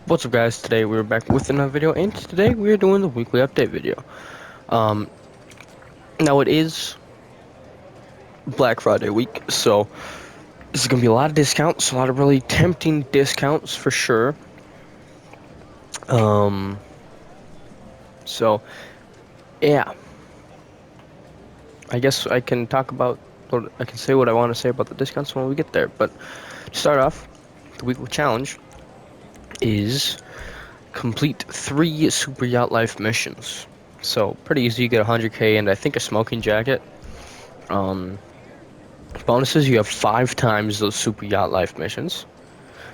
What's up, guys? Today we're back with another video, and today we're doing the weekly update video. Um, Now it is Black Friday week, so this is gonna be a lot of discounts, a lot of really tempting discounts for sure. Um, so yeah, I guess I can talk about what I can say what I want to say about the discounts when we get there. But to start off, the weekly challenge is complete 3 Super Yacht Life missions. So pretty easy. You get 100k and I think a smoking jacket. Um. Bonuses, you have 5 times those Super Yacht Life missions,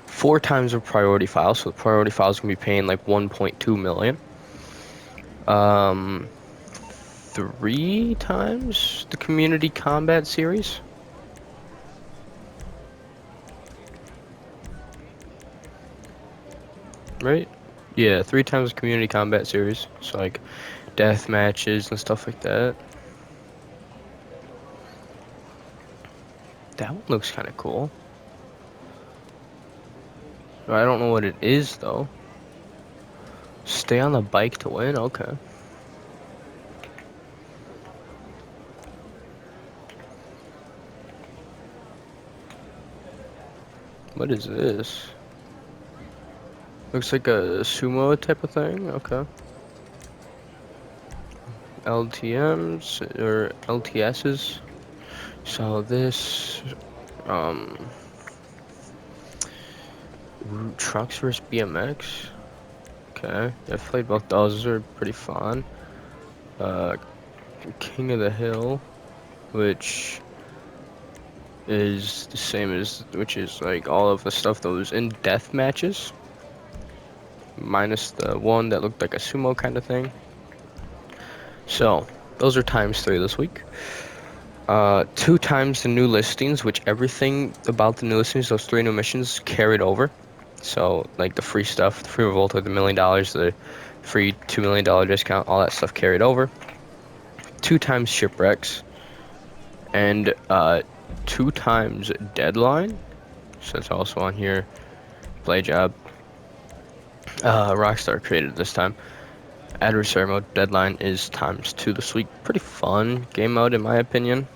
4 times the priority files, so the priority files can be paying like 1.2 million. 3 times the community combat series. Right? Yeah, 3 times the community combat series. So like death matches and stuff like that. That one looks kind of cool. I don't know what it is though. Stay on the bike to win? Okay. What is this? Looks like a sumo type of thing. Okay. LTMs or LTSs. So this, um, trucks versus BMX. Okay, I've played both those. Those are pretty fun. Uh, King of the Hill, which is the same as, which is like all of the stuff that was in death matches, minus the one that looked like a sumo kind of thing. So those are ×3 this week. 2 times the new listings, which everything about the new listings, those 3 new missions carried over. So like the free stuff, the free revolt of the $1 million, the free $2 million discount, all that stuff carried over. 2 times shipwrecks, and 2 times deadline. So it's also on here. Play job. Rockstar created this time. Adversary mode deadline is ×2 this week. Pretty fun game mode in my opinion.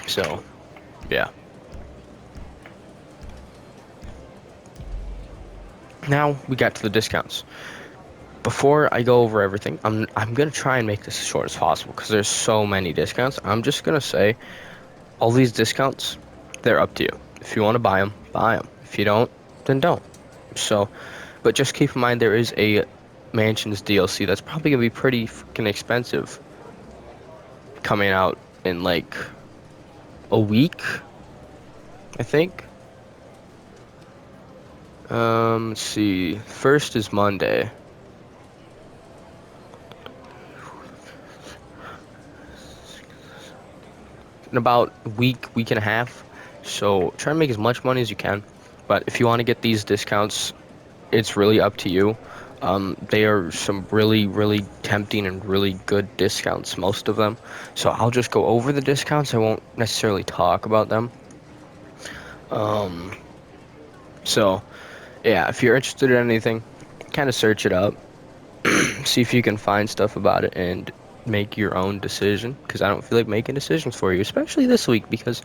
So, yeah. Now we got to the discounts. Before I go over everything, I'm gonna try and make this as short as possible because there's so many discounts. I'm just gonna say all these discounts, they're up to you. If you want to buy them, buy them. If you don't, then don't. So, but just keep in mind there is a Mansions DLC that's probably gonna be pretty freaking expensive, coming out in like a week, I think. Let's see. First is Monday. In about a week and a half. So try to make as much money as you can. But if you want to get these discounts, it's really up to you. They are some really, really tempting and really good discounts, most of them. So I'll just go over the discounts. I won't necessarily talk about them. So yeah, if you're interested in anything, kind of search it up, see if you can find stuff about it, and make your own decision. Because I don't feel like making decisions for you, especially this week, because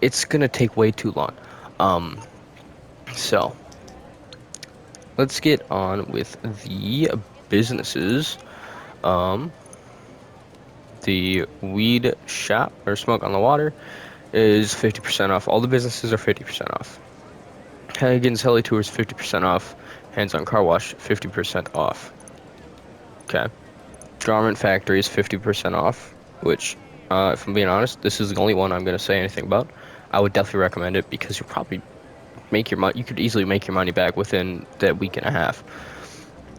it's gonna take way too long. So let's get on with the businesses. The weed shop or smoke on the water is 50% off. All the businesses are 50% off. Hagen's Heli Tours 50% off. Hands on Car Wash 50% off. Okay. Garment Factory is 50% off, which, if I'm being honest, this is the only one I'm going to say anything about. I would definitely recommend it because you'll probably make your money. You could easily make your money back within that week and a half.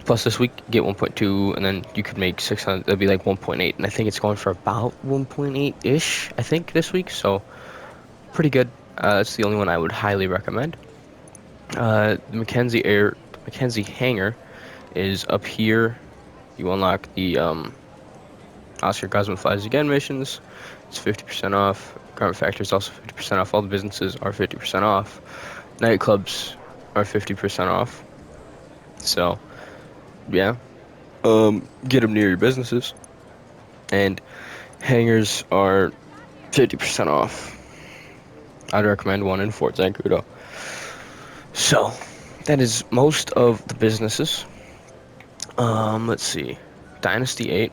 Plus, this week, get 1.2, and then you could make 600. That'd be like 1.8, and I think it's going for about 1.8-ish, I think, this week, so pretty good. That's the only one I would highly recommend. The Mackenzie Hangar is up here. You unlock the Oscar Cosmo Flies Again missions. It's 50% off. Garment Factory is also 50% off. All the businesses are 50% off. Nightclubs are 50% off. So, yeah. Get them near your businesses. And hangers are 50% off. I'd recommend one in Fort Zancudo. So, that is most of the businesses. Let's see. Dynasty 8.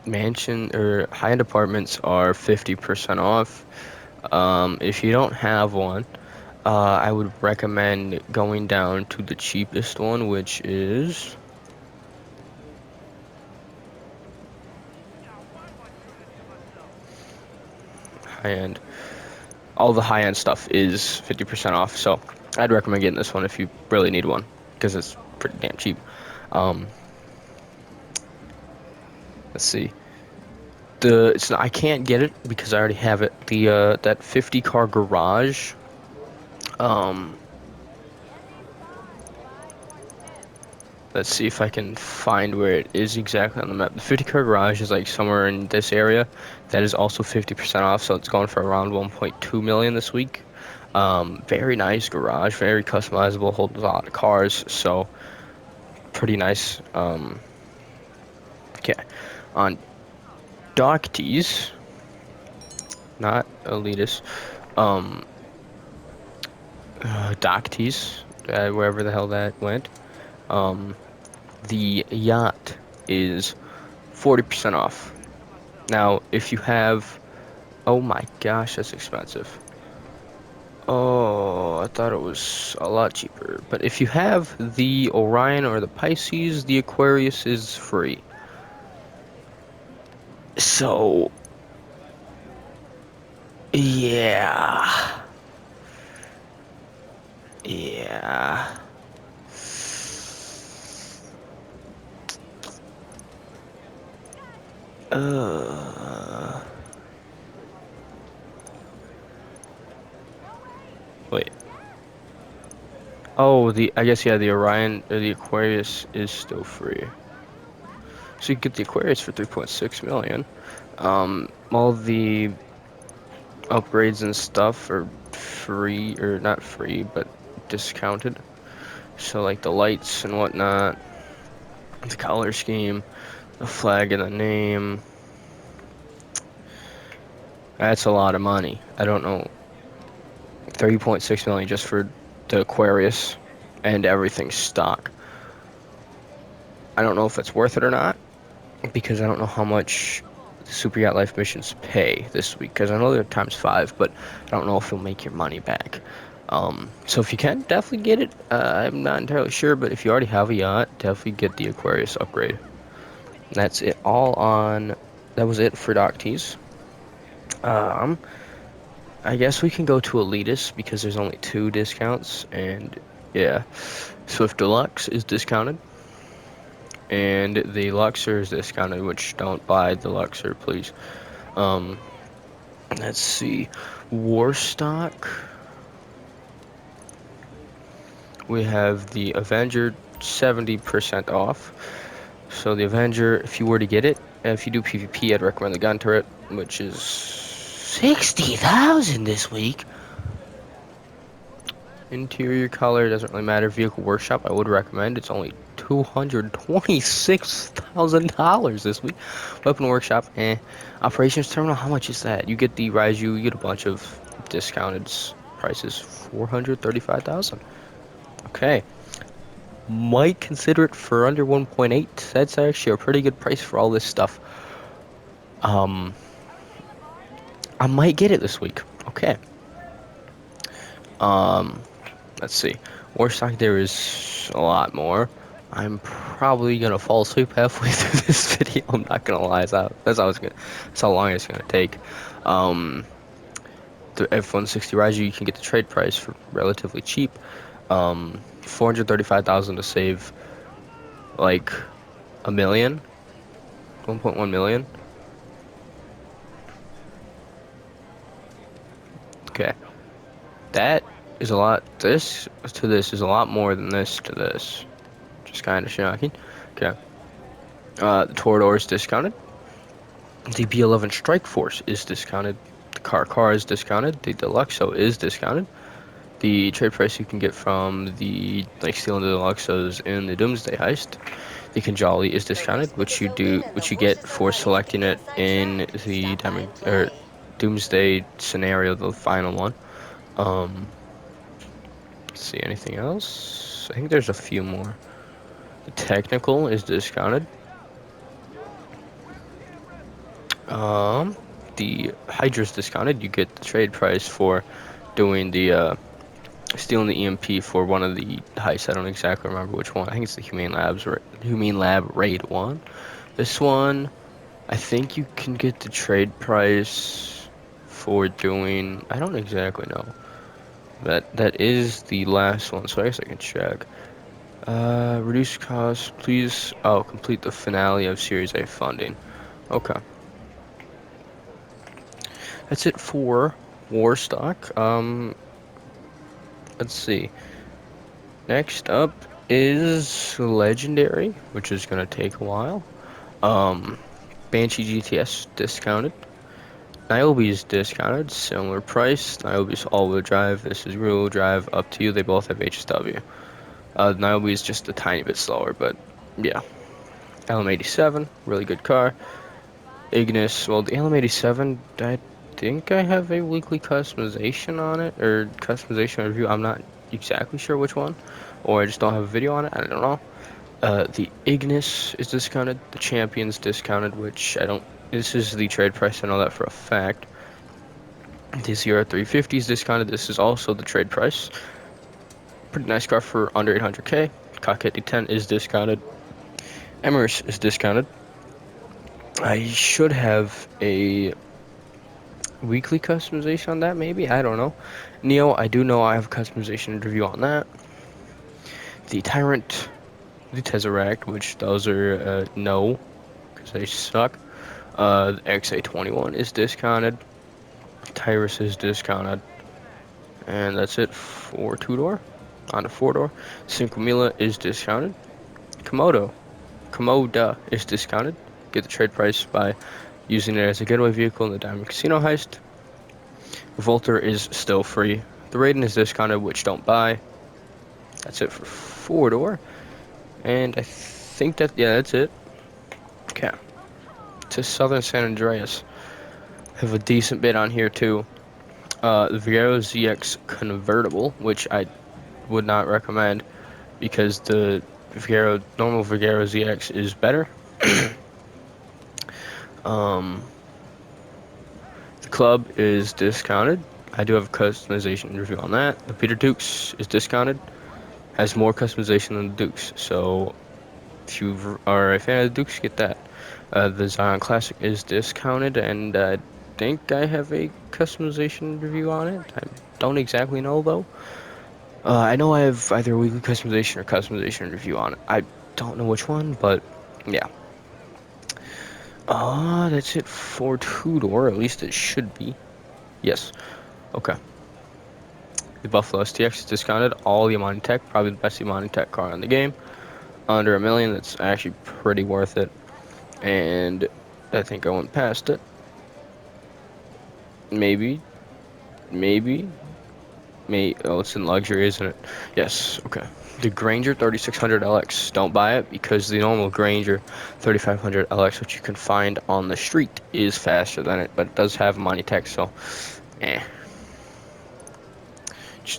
Mansion or high-end apartments are 50% off. If you don't have one, I would recommend going down to the cheapest one, which is high-end. All the high-end stuff is 50% off, so I'd recommend getting this one if you really need one, because it's pretty damn cheap. Let's see. I can't get it because I already have it. That 50 car garage. Let's see if I can find where it is exactly on the map. The 50 car garage is like somewhere in this area. That is also 50% off, so it's going for around 1.2 million this week. Very nice garage, very customizable, holds a lot of cars, so pretty nice. Okay, on Docties, not Elitist, Docties, wherever the hell that went. The yacht is 40% off. Now, if you have, oh my gosh, that's expensive. Oh, I thought it was a lot cheaper. But if you have the Orion or the Pisces, the Aquarius is free. So, yeah. Yeah. Wait. Oh, I guess, yeah, the Orion or the Aquarius is still free. So you can get the Aquarius for 3.6 million. All the upgrades and stuff are free, or not free, but discounted. So like the lights and whatnot, the color scheme, the flag and the name. That's a lot of money. I don't know. 3.6 million just for the Aquarius and everything stock. I don't know if it's worth it or not, because I don't know how much the Super Yacht Life missions pay this week, because I know they're ×5, but I don't know if it'll make your money back. So if you can, definitely get it. I'm not entirely sure, but if you already have a yacht, definitely get the Aquarius upgrade. That's it that was it for Docties. I guess we can go to Elitist because there's only 2 discounts, and yeah, Swift Deluxe is discounted, and the Luxor is discounted, which don't buy the Luxor, please. Let's see, Warstock. We have the Avenger 70% off. So the Avenger, if you were to get it, if you do PvP, I'd recommend the gun turret, which is 60,000 this week. Interior color doesn't really matter. Vehicle workshop, I would recommend. It's only $226,000 this week. Weapon workshop, Operations terminal, how much is that? You get the Raiju, you get a bunch of discounted prices. 435,000. Okay. Might consider it for under 1.8. That's actually a pretty good price for all this stuff. I might get it this week. Okay. Let's see. Warstock, there is a lot more. I'm probably gonna fall asleep halfway through this video. I'm not gonna lie. That's how long it's gonna take. The F-160 Raiju, you can get the trade price for relatively cheap. 435,000 to save like a million, 1.1 million. Okay, that is a lot. This to this is a lot more than this to this. Just kind of shocking. Okay. The Torador is discounted. The B-11 Strike Force is discounted. The Car is discounted. The Deluxo is discounted. the trade price you can get from the Steel and Deluxes in the Doomsday Heist. The Kinjali is discounted, which you get for selecting it in the Diamond or Doomsday scenario, the final one. Let's see, anything else? I think there's a few more. The Technical is discounted. The Hydra's discounted. You get the trade price for doing the stealing the EMP for one of the heists. I don't exactly remember which one. I think it's the Humane Lab Raid one. This one, I think you can get the trade price for doing. I don't exactly know. That is the last one, so I guess I can check. Reduce cost, please. Oh, complete the finale of Series A funding. Okay. That's it for Warstock. Let's see. Next up is Legendary, which is gonna take a while. Banshee GTS discounted. Niobe is discounted, similar price. Niobe is all-wheel drive. This is rear-wheel drive. Up to you. They both have HSW. Niobe is just a tiny bit slower, but yeah. LM87, really good car. Ignis, well, the LM87, I think I have a weekly customization on it, or customization review. I'm not exactly sure which one, or I just don't have a video on it. I don't know. The Ignis is discounted. The Champion's discounted, which I don't. This is the trade price. I know that for a fact. The CR350 is discounted. This is also the trade price. Pretty nice car for under 800k. Cockpit D10 is discounted. Emirates is discounted. I should have a weekly customization on that, maybe? I don't know. Neo, I do know I have a customization review on that. The Tyrant, the Tesseract, which those are no, because they suck. The XA21 is discounted. Tyrus is discounted. And that's it for two-door. On the four-door. Cinco Mila is discounted. Komoda is discounted. Get the trade price by using it as a getaway vehicle in the Diamond Casino heist. Volter is still free. The Raiden is discounted, which don't buy. That's it for four-door. And I think that's it. Okay. To Southern San Andreas. Have a decent bid on here too. The Vigero ZX convertible, which I would not recommend because the normal Vigero ZX is better. The Club is discounted. I do have a customization review on that. The Peter Dukes is discounted. Has more customization than the Dukes, so if you are a fan of the Dukes, get that. The Zion Classic is discounted, and I think I have a customization review on it. I don't exactly know, though. I know I have either a weekly customization or customization review on it. I don't know which one, but yeah. That's it for two-door, at least it should be. Yes. Okay. The Buffalo STX is discounted. All the Imani Tech, probably the best Imani Tech car in the game. Under $1 million, that's actually pretty worth it. And I think I went past it. Maybe. Oh, it's in luxury, isn't it? Yes, okay. The Granger 3600 LX, don't buy it because the normal Granger 3500 LX, which you can find on the street, is faster than it, but it does have Imani Tech, so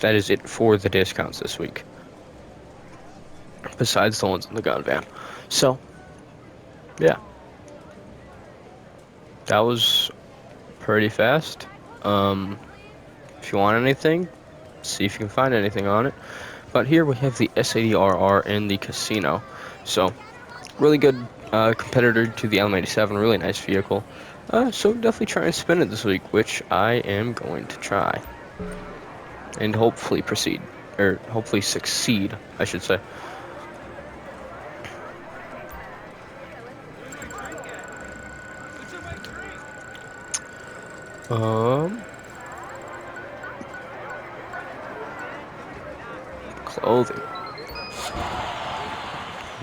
that is it for the discounts this week. Besides the ones in the gun van. So, yeah. That was pretty fast. If you want anything, see if you can find anything on it. But here we have the S80RR in the casino. So, really good competitor to the LM87. Really nice vehicle. So definitely try and spin it this week, which I am going to try. And hopefully proceed. Or hopefully succeed, I should say. Clothing.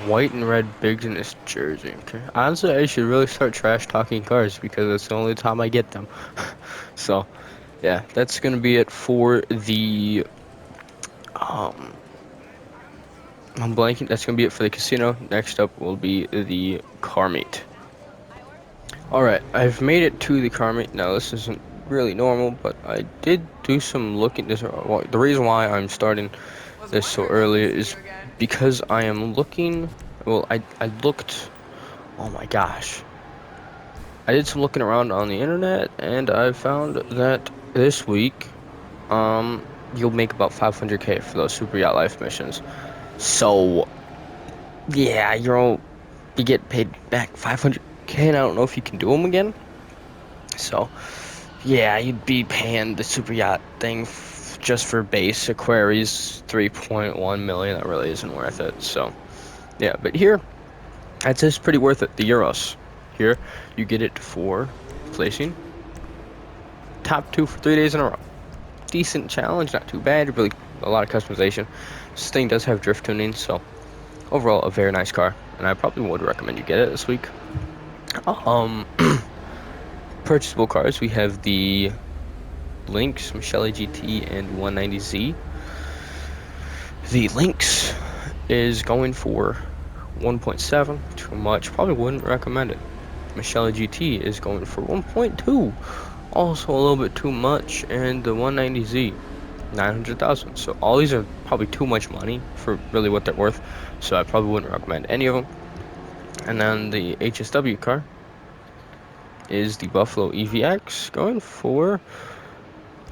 White and red Biggness jersey. Okay. Honestly, I should really start trash talking cars because it's the only time I get them. So, yeah, that's gonna be it for the I'm blanking. That's gonna be it for the casino. Next up will be the car meet. Alright, I've made it to the car meet. Now this isn't really normal, but I did do some looking. Well, the reason why I'm starting this so early is because I am looking. Well, I looked. Oh my gosh. I did some looking around on the internet, and I found that this week, you'll make about 500K for those Super Yacht Life missions. So, yeah, you get paid back 500K, and I don't know if you can do them again. So, yeah, you'd be paying the Super Yacht thing just for base queries, 3.1 million. That really isn't worth it. So, yeah, but here, I'd say it's pretty worth it. The Euros. Here, you get it for placing top 2 for 3 days in a row. Decent challenge, not too bad. Really, a lot of customization. This thing does have drift tuning, so overall, a very nice car, and I probably would recommend you get it this week. Purchasable cars, we have the Lynx, Michelin GT, and 190Z. The Lynx is going for 1.7, too much. Probably wouldn't recommend it. Michelin GT is going for 1.2, also a little bit too much, and the 190Z, 900,000. So all these are probably too much money for really what they're worth. So I probably wouldn't recommend any of them. And then the HSW car is the Buffalo EVX, going for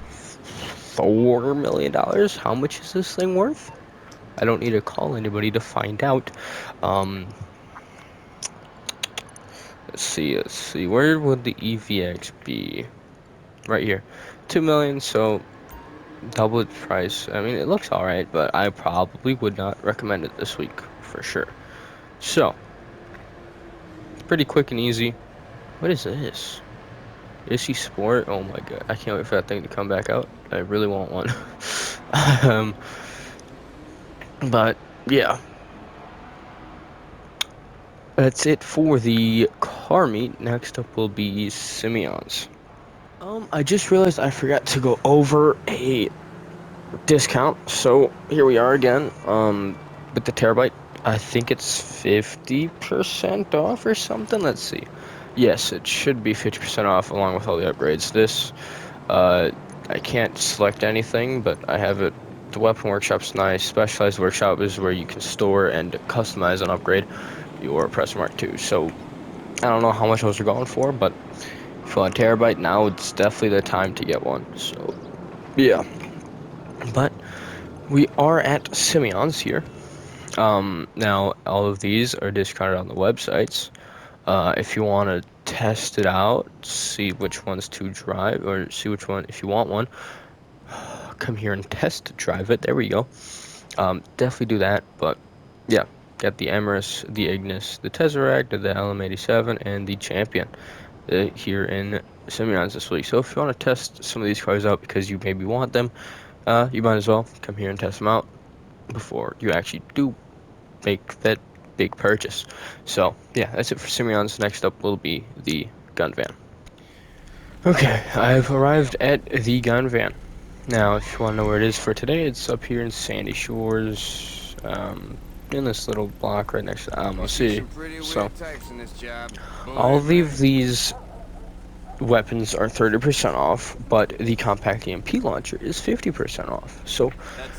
$4 million. How much is this thing worth? I don't need to call anybody to find out. Let's see. Where would the EVX be? Right here, 2 million. So double its price. I mean, it looks all right, but I probably would not recommend it this week for sure. So pretty quick and easy. What is this? Issy Sport? Oh my god, I can't wait for that thing to come back out. I really want one. But yeah, that's it for the car meet. Next up will be Simeon's. I just realized I forgot to go over a discount, so here we are again. With the Terabyte, I think it's 50% off or something. Let's see. Yes, it should be 50% off along with all the upgrades. This, I can't select anything, but I have it. The Weapon Workshop's nice. Specialized Workshop is where you can store and customize and upgrade your Oppressor Mark II. So, I don't know how much those are going for, but if you want a Terabyte, now it's definitely the time to get one. So, yeah. But we are at Simeon's here. Now, all of these are discounted on the websites. If you want to test it out, see which ones to drive, or see which one, if you want one, come here and test drive it. There we go. Definitely do that. But yeah, got the Emirates, the Ignis, the Tesseract, the LM87, and the Champion here in Simeon's this week. So if you want to test some of these cars out because you maybe want them, you might as well come here and test them out before you actually do make that big purchase. So yeah, that's it for Simeon's. Next up will be the gun van. Okay, I've arrived at the gun van. Now, if you want to know where it is for today, it's up here in Sandy Shores, in this little block right next to Alamo City. So, all of these weapons are 30% off, but the compact EMP launcher is 50% off. So,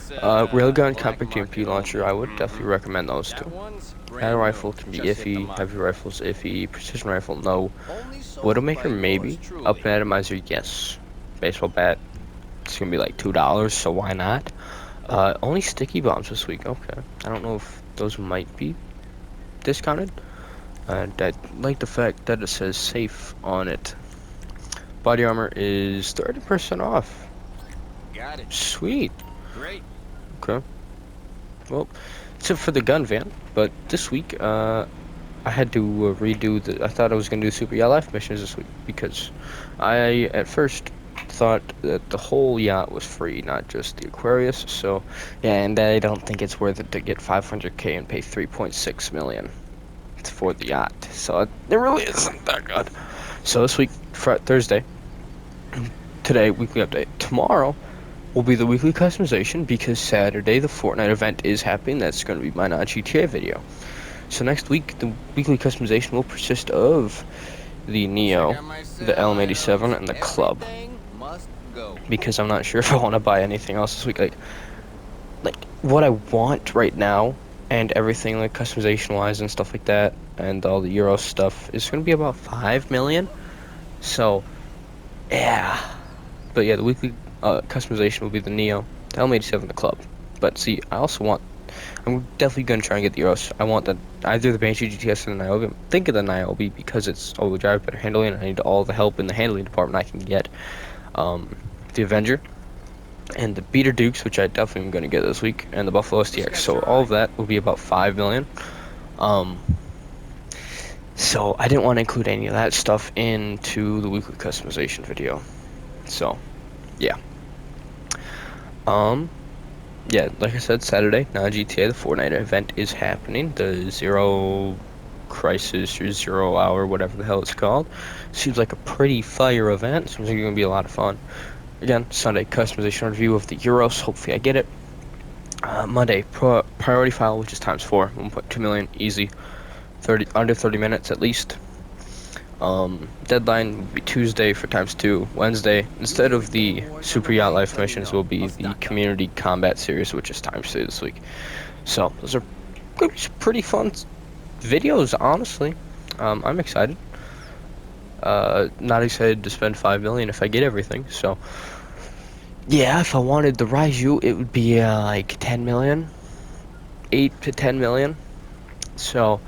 railgun, compact EMP launcher, I would definitely recommend those two. Battle rifle can be iffy, heavy rifles iffy, precision rifle no, Widowmaker maybe, up and atomizer yes, baseball bat it's gonna be like $2, so why not? Only sticky bombs this week. Okay, I don't know if those might be discounted. I like the fact that it says safe on it. Body armor is 30% off. Got it. Sweet. Great. Okay. Well, that's it for the gun van. But this week, I had to redo the. I thought I was gonna do Super Yacht Life missions this week because I at first thought that the whole yacht was free, not just the Aquarius. So yeah, and I don't think it's worth it to get 500K and pay 3.6 million for the yacht. So it really isn't that good. So this week, Thursday, today, weekly update. Tomorrow, will be the weekly customization, because Saturday the Fortnite event is happening. That's going to be my non-GTA video. So next week, the weekly customization will consist of the Neo, the LM87, and the Club. Everything must go. Because I'm not sure if I want to buy anything else this week. Like what I want right now, and everything like customization wise and stuff like that, and all the Euro stuff is going to be about 5 million. So yeah, but yeah, the weekly customization will be the Neo, the LM87, the Club. But see, I'm definitely going to try and get the Euros. I want either the Banshee GTS or the Niobe. I'm thinking the Niobe because it's all-wheel drive, better handling, and I need all the help in the handling department I can get. The Avenger, and the Beater Dukes, which I definitely am going to get this week, and the Buffalo STX. So all of that will be about 5 million. So I didn't want to include any of that stuff into the weekly customization video. So yeah. Yeah, like I said, Saturday, non-GTA, the Fortnite event is happening. The Zero Crisis or 0 Hour, whatever the hell it's called. Seems like a pretty fire event. Seems like it's going to be a lot of fun. Again, Sunday, customization review of the Euros. Hopefully I get it. Monday, priority file, which is ×4. 1.2 million, easy. Under 30 minutes at least. Deadline will be Tuesday for ×2. Wednesday, instead of the Super Yacht Life missions, will be the Community Combat Series, which is ×3 this week. So, those are pretty fun videos, honestly. I'm excited. Not excited to spend 5 million if I get everything, so yeah, if I wanted the Raiju, it would be like 10 million, 8 to 10 million. So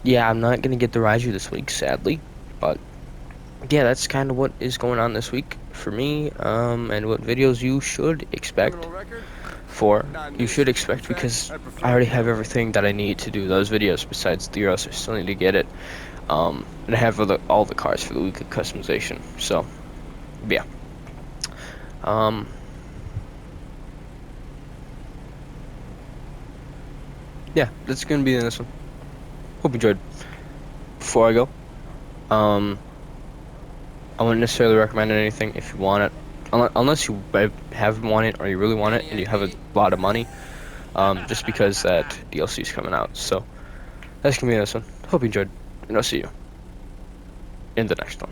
yeah, I'm not gonna get the Raiju this week, sadly, but yeah, that's kind of what is going on this week for me, and what videos you should expect because I already have everything that I need to do those videos. Besides the Euros, I still need to get it. And I have all the cars for the weekly customization. So, yeah. Yeah, that's gonna be in this one. Hope you enjoyed. Before I go, I wouldn't necessarily recommend anything if you want it, unless you have want it or you really want it and you have a lot of money. Just because that DLC is coming out. So that's gonna be in this one. Hope you enjoyed, and I'll see you in the next one.